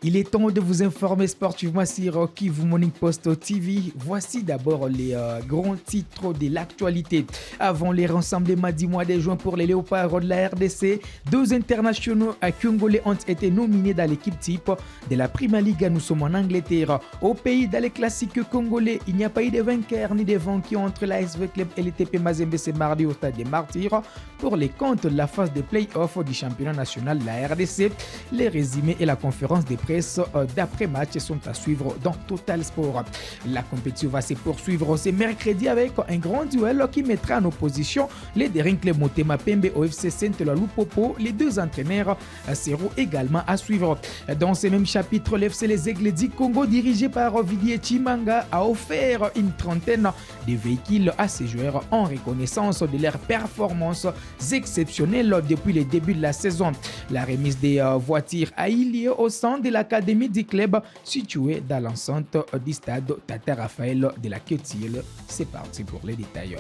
Il est temps de vous informer sportivement sur Kivu Morning Post TV. Voici d'abord les grands titres de l'actualité. Avant les rassemblements du mois de juin pour les Léopards de la RDC, deux internationaux congolais ont été nominés dans l'équipe type de la Premier League. Nous sommes en Angleterre. Au pays, dans les classiques congolais, il n'y a pas eu de vainqueur ni de vaincu entre l'ASV Club et le TP Mazembe ce mardi au stade des Martyrs pour les comptes de la phase de play-off du championnat national de la RDC. Les résumés et la conférence de presse d'après-match sont à suivre dans Total Sport. La compétition va se poursuivre ce mercredi avec un grand duel qui mettra en opposition les Daring Club Motema Pembe au FC Saint-Eloi Lupopo. Les deux entraîneurs seront également à suivre. Dans ce même chapitre, l'FC Les Aigles du Congo dirigé par Vidier Chimanga a offert une trentaine de véhicules à ses joueurs en reconnaissance de leurs performances exceptionnelles depuis le début de la saison. La remise des voitures a eu lieu au sein de l'académie du club située dans l'enceinte du stade Tata Raphaël de la Quetil. C'est parti pour les détails.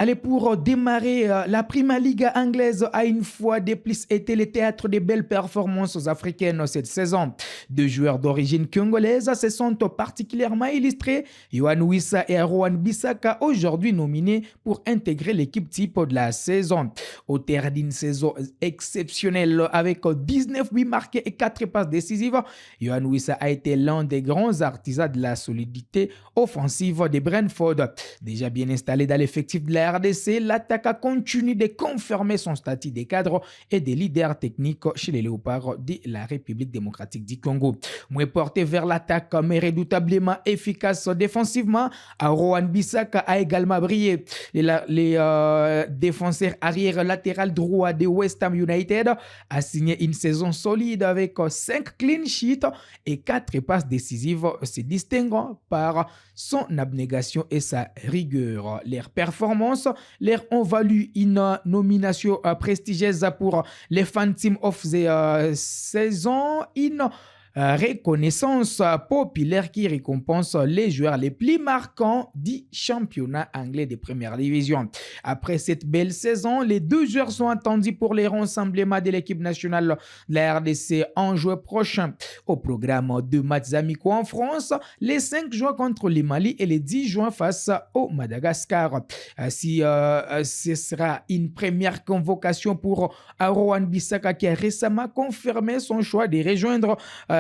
Allez, pour démarrer, la Premier League anglaise a une fois de plus été le théâtre de belles performances africaines cette saison. Deux joueurs d'origine congolaise se sont particulièrement illustrés, Yohan Wissa et Rohan Bissaka, aujourd'hui nominés pour intégrer l'équipe type de la saison. Au terme d'une saison exceptionnelle avec 19 buts marqués et 4 passes décisives, Yohan Wissa a été l'un des grands artisans de la solidité offensive de Brentford. Déjà bien installé dans l'effectif de la RDC, l'attaque continue de confirmer son statut de cadre et de leader technique chez les Léopards de la République démocratique du Congo. Moins porté vers l'attaque mais redoutablement efficace défensivement, Rohan Bissaka a également brillé. Les défenseurs arrière latéral droit de West Ham United a signé une saison solide avec 5 clean sheets et 4 passes décisives, se distinguant par son abnégation et sa rigueur. Leurs performances leur ont valu une nomination prestigieuse pour les Fan Team of the Season, une reconnaissance populaire qui récompense les joueurs les plus marquants du championnat anglais de première division. Après cette belle saison, les deux joueurs sont attendus pour les rassemblements de l'équipe nationale de la RDC en juin prochain. Au programme de matchs amicaux en France, les 5 juin contre le Mali et les 10 juin face au Madagascar. Si ce sera une première convocation pour Rohan Bissaka qui a récemment confirmé son choix de rejoindre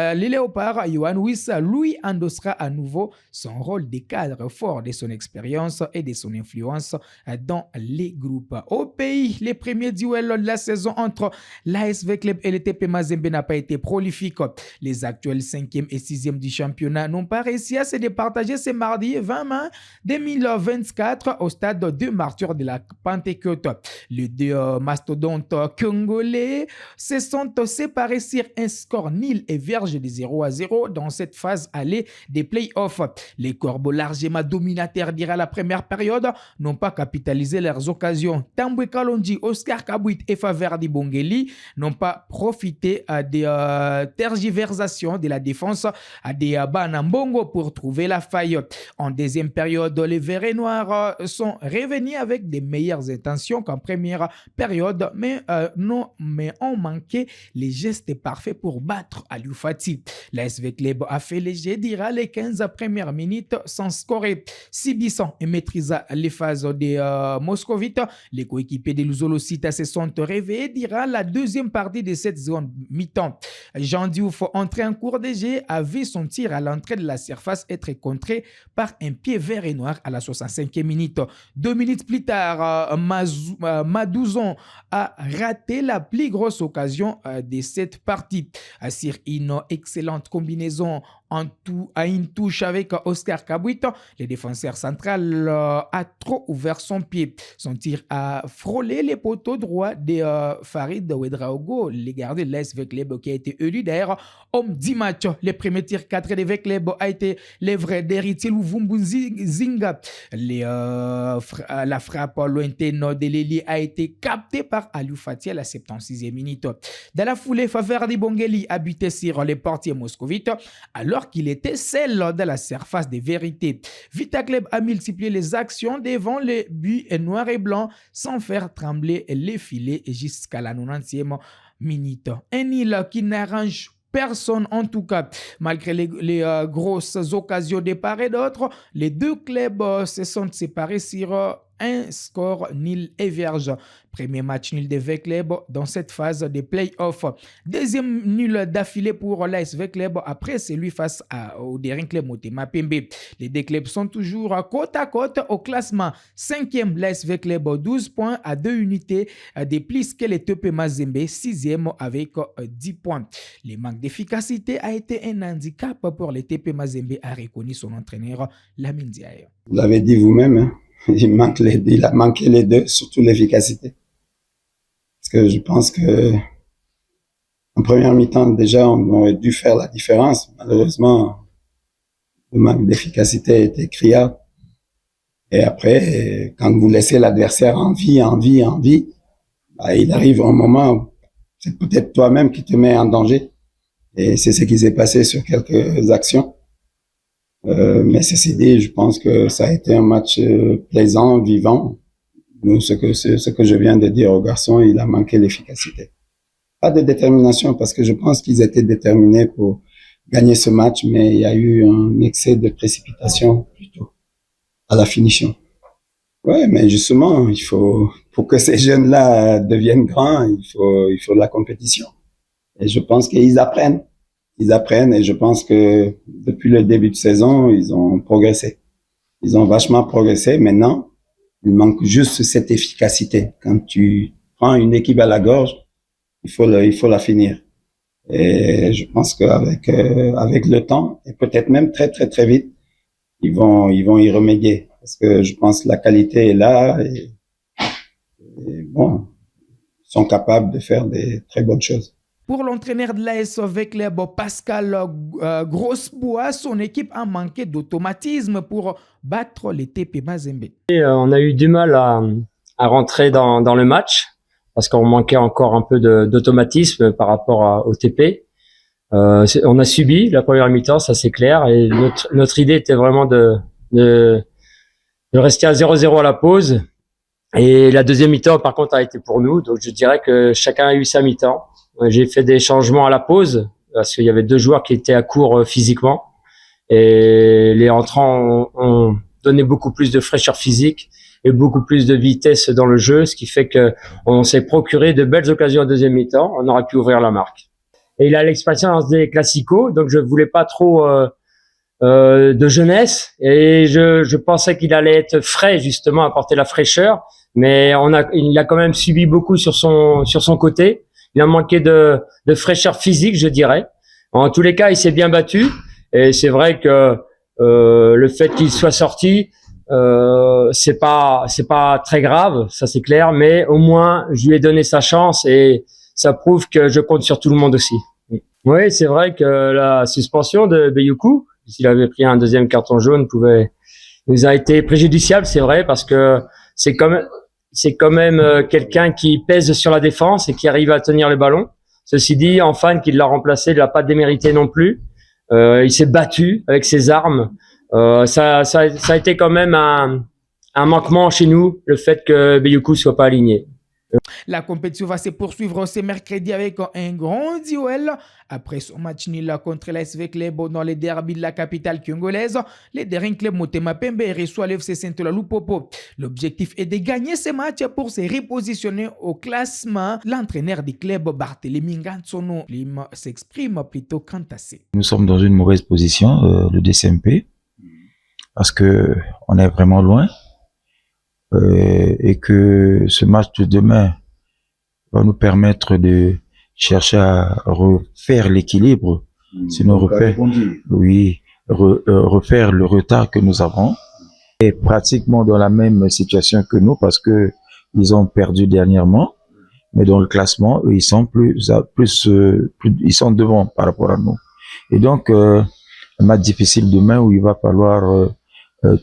les Léopards, Yohan Wissa, lui, endossera à nouveau son rôle de cadre fort de son expérience et de son influence dans les groupes. Au pays, les premiers duels de la saison entre l'ASV Club et le TP Mazembe n'a pas été prolifique. Les actuels 5e et 6e du championnat n'ont pas réussi à se départager ce mardi 20 mai 2024 au stade de Martyrs de la Pentecôte. Les deux mastodontes congolais se sont séparés sur un score nul et vierge de 0-0 dans cette phase allée des playoffs. Les Corbeaux, largement dominataires dira la première période, n'ont pas capitalisé leurs occasions. Tambwe Kalonji, Oscar Kabwit et Faverdi Bongeli n'ont pas profité des tergiversations de la défense des Banambongo pour trouver la faille. En deuxième période, les Verts et Noirs sont revenus avec des meilleures intentions qu'en première période, mais ont manqué les gestes parfaits pour battre Aliou Fati. La SV Club a fait léger, dira les 15 premières minutes sans scorer. Sibissan et maîtrisa les phases des Moscovites. Les coéquipiers de Luzolocita se sont réveillés, dira la deuxième partie de cette zone mi-temps. Jean Diouf, entré en cours de jeu, a vu son tir à l'entrée de la surface être contré par un pied vert et noir à la 65e minute. 2 minutes plus tard, Madouzon a raté la plus grosse occasion de cette partie. Sur une excellente combinaison à une touche avec Oscar Kabwit, le défenseur central a trop ouvert son pied. Son tir a frôlé les poteaux droits de Farid Ouedraogo, le gardien de l'ASV Club qui a été élu d'ailleurs homme 10 matchs. Le premier tir cadré de l'ASV Club a été l'œuvre d'Heritier Luvumbu Zinga. La frappe lointaine de l'ailier a été captée par Aliou Fati à la 76e minute. Dans la foulée, Faverdi Bongeli a buté sur les portiers moscovites alors alors qu'il était seul dans la surface de vérité. Vita Club a multiplié les actions devant les buts noirs et blancs sans faire trembler les filets jusqu'à la 90e minute. Un nil qui n'arrange personne en tout cas. Malgré les grosses occasions de part et d'autre, les deux clubs se sont séparés sur un score nul et vierge. Premier match nul des V Club dans cette phase de play-off. Deuxième nul d'affilée pour l'ASV Club après celui face au Daring Club Motema Pembe. Les deux clubs sont toujours côte à côte au classement. Cinquième, l'ASV Club 12 points à 2 unités de plus que les TP Mazembe, sixième avec 10 points. Le manque d'efficacité a été un handicap pour les TP Mazembe, a reconnu son entraîneur Lamine Diaye. Vous l'avez dit vous-même, hein? Il a manqué les deux, surtout l'efficacité. Parce que je pense que en première mi-temps, déjà, on aurait dû faire la différence. Malheureusement, le manque d'efficacité était criard. Et après, quand vous laissez l'adversaire en vie, bah, il arrive un moment où c'est peut-être toi-même qui te mets en danger. Et c'est ce qui s'est passé sur quelques actions. Mais ceci dit, je pense que ça a été un match plaisant, vivant. Nous, ce que je viens de dire aux garçons, il a manqué l'efficacité. Pas de détermination, parce que je pense qu'ils étaient déterminés pour gagner ce match, mais il y a eu un excès de précipitation plutôt à la finition. Ouais, mais justement, pour que ces jeunes-là deviennent grands, il faut de la compétition. Et je pense qu'ils apprennent. Ils apprennent, et je pense que depuis le début de saison, ils ont progressé. Ils ont vachement progressé. Maintenant, il manque juste cette efficacité. Quand tu prends une équipe à la gorge, il faut la finir. Et je pense qu'avec le temps, et peut-être même très très très vite, ils vont y remédier. Parce que je pense que la qualité est là, et bon, ils sont capables de faire des très bonnes choses. Pour l'entraîneur de l'ASV Club, Pascal Grossbois, son équipe a manqué d'automatisme pour battre les TP Mazembe. On a eu du mal à rentrer dans le match parce qu'on manquait encore un peu d'automatisme par rapport au TP. On a subi la première mi-temps, ça c'est clair, et notre idée était vraiment de rester à 0-0 à la pause. Et la deuxième mi-temps, par contre, a été pour nous. Donc je dirais que chacun a eu sa mi-temps. J'ai fait des changements à la pause parce qu'il y avait deux joueurs qui étaient à court physiquement, et les entrants ont donné beaucoup plus de fraîcheur physique et beaucoup plus de vitesse dans le jeu, ce qui fait que on s'est procuré de belles occasions en deuxième mi-temps. On aurait pu ouvrir la marque. Et il a l'expérience des classicos, donc je voulais pas trop de jeunesse, et je pensais qu'il allait être frais, justement, apporter la fraîcheur, mais il a quand même subi beaucoup sur son côté. Il a manqué de fraîcheur physique, je dirais. En tous les cas, il s'est bien battu, et c'est vrai que le fait qu'il soit sorti, c'est pas très grave, ça c'est clair, mais au moins je lui ai donné sa chance, et ça prouve que je compte sur tout le monde aussi. Oui, c'est vrai que la suspension de Beyoukou, s'il avait pris un deuxième carton jaune, nous a été préjudiciable, c'est vrai, parce que c'est quand même quelqu'un qui pèse sur la défense et qui arrive à tenir le ballon. Ceci dit, Enfane, qui l'a remplacé, il l'a pas démérité non plus. Il s'est battu avec ses armes. Ça a été quand même un manquement chez nous, le fait que Beyoukou soit pas aligné. La compétition va se poursuivre ce mercredi avec un grand duel. Après son match nul contre l'ASV Club dans les derbies de la capitale congolaise, les Daring Club Motema Pembe reçoit l'FC Saint-Ola Lupopo. L'objectif est de gagner ce match pour se repositionner au classement. L'entraîneur du club, Barthélémy Ngansono, s'exprime plutôt quant à ça. Nous sommes dans une mauvaise position, le DCMP, parce que on est vraiment loin. Et que ce match de demain va nous permettre de chercher à refaire l'équilibre, sinon refaire le retard que nous avons. Et pratiquement dans la même situation que nous, parce que ils ont perdu dernièrement, mais dans le classement, ils sont ils sont devant par rapport à nous. Et donc, un match difficile demain où il va falloir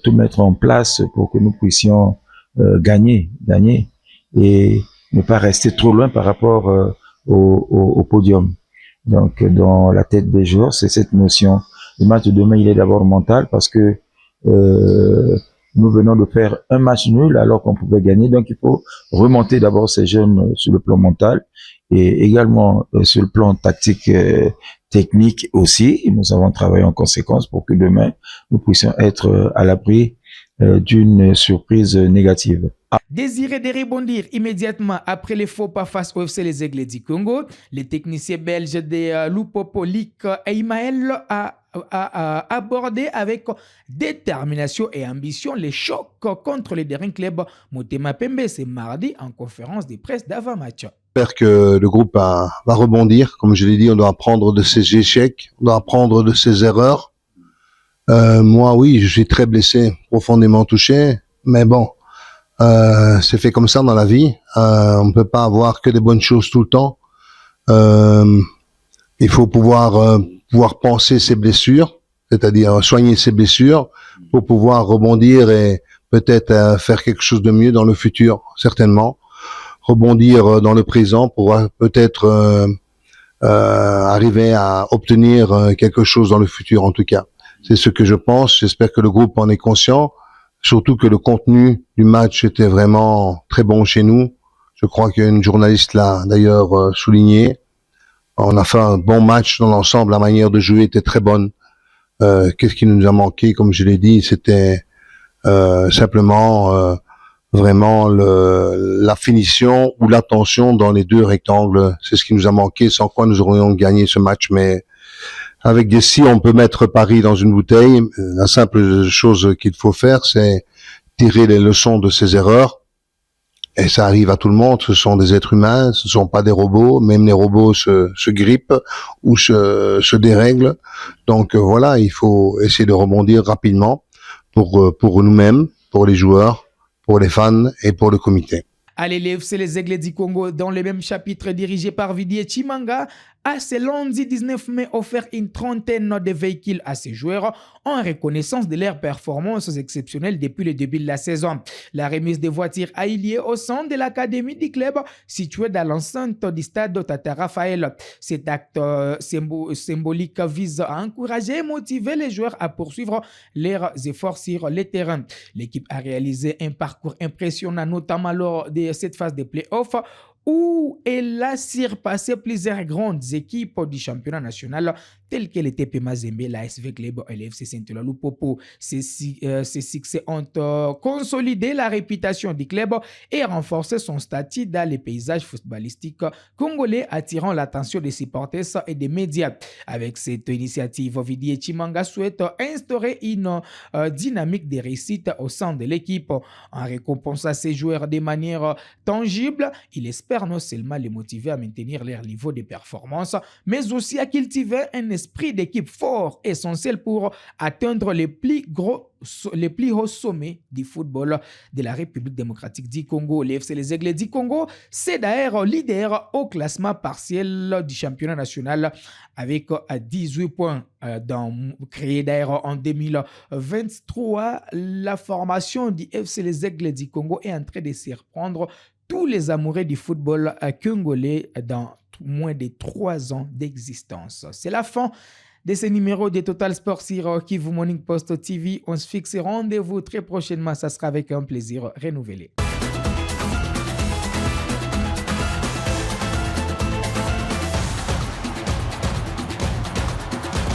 tout mettre en place pour que nous puissions gagner et ne pas rester trop loin par rapport au podium. Donc dans la tête des joueurs, c'est cette notion le match de demain, il est d'abord mental parce que nous venons de faire un match nul alors qu'on pouvait gagner. Donc, il faut remonter d'abord ces jeunes sur le plan mental et également sur le plan tactique, technique aussi. Nous avons travaillé en conséquence pour que demain, nous puissions être à l'abri d'une surprise négative. Désiré de rebondir immédiatement après les faux pas face au FC Les Aigles du Congo, le technicien belge de Lupopo Lick Eimael a abordé avec détermination et ambition les chocs contre les derniers clubs Motema Pembe ce mardi en conférence de presse d'avant-match. J'espère que le groupe va rebondir. Comme je l'ai dit, on doit apprendre de ses échecs, on doit apprendre de ses erreurs. Moi, oui, je suis très blessé, profondément touché, mais bon, c'est fait comme ça dans la vie. On ne peut pas avoir que des bonnes choses tout le temps. Il faut pouvoir penser ses blessures, c'est-à-dire soigner ses blessures pour pouvoir rebondir et peut-être faire quelque chose de mieux dans le futur, certainement. Rebondir dans le présent pour peut-être arriver à obtenir quelque chose dans le futur, en tout cas. C'est ce que je pense. J'espère que le groupe en est conscient. Surtout que le contenu du match était vraiment très bon chez nous. Je crois qu'une journaliste l'a d'ailleurs souligné. On a fait un bon match dans l'ensemble. La manière de jouer était très bonne. Qu'est-ce qui nous a manqué, comme je l'ai dit, c'était simplement vraiment la finition ou l'attention dans les deux rectangles. C'est ce qui nous a manqué, sans quoi nous aurions gagné ce match. Mais avec des si, on peut mettre Paris dans une bouteille. La simple chose qu'il faut faire, c'est tirer les leçons de ses erreurs. Et ça arrive à tout le monde. Ce sont des êtres humains, ce ne sont pas des robots. Même les robots se grippent ou se dérèglent. Donc voilà, il faut essayer de rebondir rapidement pour nous-mêmes, pour les joueurs, pour les fans et pour le comité. Allez, les FC Les Aigles du Congo, dans le même chapitre dirigé par Vidier Chimanga, a ce lundi 19 mai offert une trentaine de véhicules à ses joueurs en reconnaissance de leurs performances exceptionnelles depuis le début de la saison. La remise des voitures a eu lieu au sein de l'académie du club située dans l'enceinte du stade Tata Raphaël. Cet acte symbolique vise à encourager et motiver les joueurs à poursuivre leurs efforts sur le terrain. L'équipe a réalisé un parcours impressionnant, notamment lors de cette phase de play-off où elle a surpassé plusieurs grandes équipes du championnat national telles que le TP Mazembe, la SV Club et le FC Saint-Ola Lupopo. Ces succès ont consolidé la réputation du club et renforcé son statut dans les paysages footballistiques congolais, attirant l'attention des supporters et des médias. Avec cette initiative, Vidier Chimanga souhaite instaurer une dynamique de réussite au sein de l'équipe. En récompensant ses joueurs de manière tangible, il espère non seulement les motiver à maintenir leur niveau de performance, mais aussi à cultiver un esprit d'équipe fort, essentiel pour atteindre les plus hauts sommets du football de la République démocratique du Congo. Les FC Les Aigles du Congo, c'est d'ailleurs leader au classement partiel du championnat national avec 18 points. Créé d'ailleurs en 2023, la formation du FC Les Aigles du Congo est en train de surprendre tous les amoureux du football congolais dans moins de 3 ans d'existence. C'est la fin de ce numéro de Total Sport sur Kivu Morning Post TV. On se fixe rendez-vous très prochainement. Ça sera avec un plaisir renouvelé.